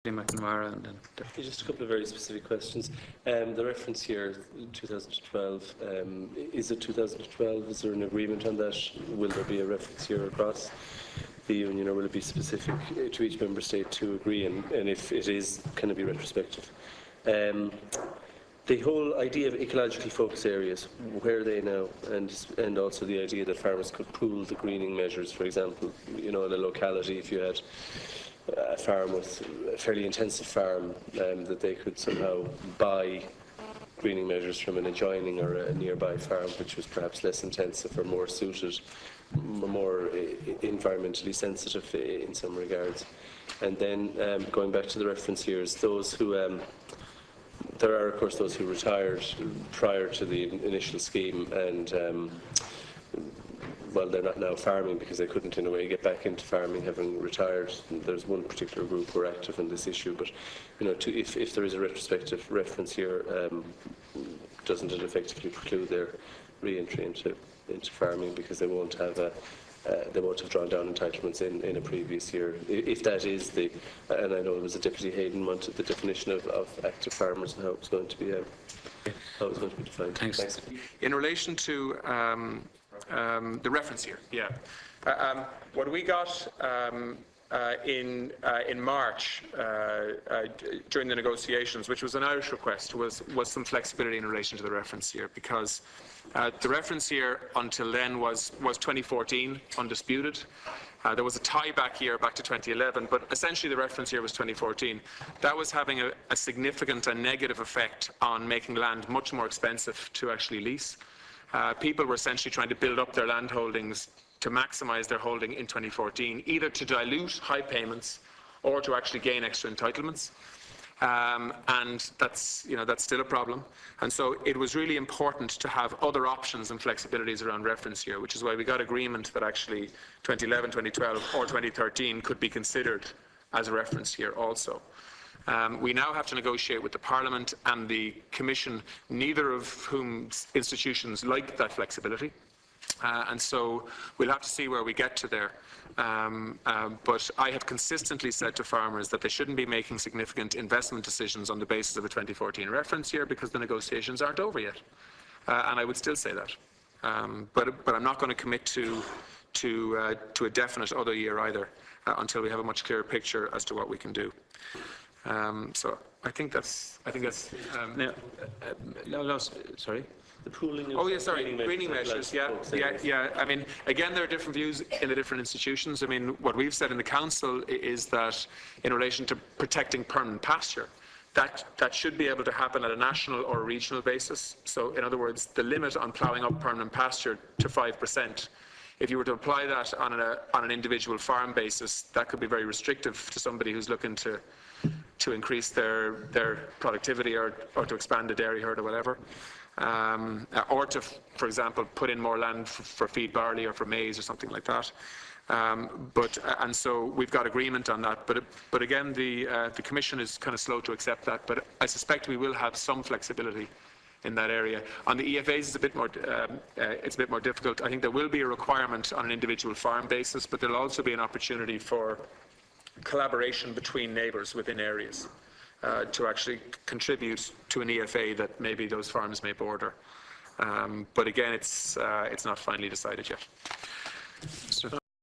McNamara and then just a couple of very specific questions. The reference here, 2012, is it 2012? Is there an agreement on that? Will there be a reference here across the Union, or will it be specific to each member state to agree? And if it is, can it be retrospective? The whole idea of ecologically focused areas, where are they now? And also the idea that farmers could pool the greening measures, for example, in a locality, if you had a farm with a fairly intensive farm, that they could somehow buy greening measures from an adjoining or a nearby farm which was perhaps less intensive or more suited, more environmentally sensitive in some regards. And then going back to the reference here is those who there are, of course, those who retired prior to the initial scheme and well, they're not now farming because they couldn't, in a way, get back into farming having retired. There's one particular group who are active in this issue, but if there is a retrospective reference here, doesn't it effectively preclude their re-entry into farming because they won't have drawn down entitlements in a previous year? If that is and I know it was a Deputy Hayden wanted the definition of active farmers and how it was going to be defined. Thanks. In relation to the reference here, what we got in March during the negotiations, which was an Irish request, was some flexibility in relation to the reference year, because the reference year until then was 2014, undisputed. There was a tie-back year back to 2011, but essentially the reference year was 2014. That was having a significant and negative effect on making land much more expensive to actually lease. People were essentially trying to build up their land holdings to maximise their holding in 2014, either to dilute high payments or to actually gain extra entitlements. And that's still a problem. And so it was really important to have other options and flexibilities around reference year, which is why we got agreement that actually 2011, 2012 or 2013 could be considered as a reference year also. We now have to negotiate with the Parliament and the Commission, neither of whom institutions like that flexibility. And so we'll have to see where we get to there. But I have consistently said to farmers that they shouldn't be making significant investment decisions on the basis of a 2014 reference year because the negotiations aren't over yet. And I would still say that. But I'm not going to commit to a definite other year either until we have a much clearer picture as to what we can do. So I think that's. Sorry. The pooling. Greening measures. Yeah. I mean, again, there are different views in the different institutions. I mean, what we've said in the council is that, in relation to protecting permanent pasture, that should be able to happen at a national or a regional basis. So, in other words, the limit on ploughing up permanent pasture to 5%. If you were to apply that on an individual farm basis, that could be very restrictive to somebody who's looking to increase their productivity or to expand the dairy herd or whatever. Or to, for example, put in more land for feed barley or for maize or something like that. And so we've got agreement on that. But again, the Commission is kind of slow to accept that. But I suspect we will have some flexibility in that area. On the EFAs, it's a bit more difficult. I think there will be a requirement on an individual farm basis, but there'll also be an opportunity for collaboration between neighbours within areas to actually contribute to an EFA that maybe those farms may border. But again, it's not finally decided yet.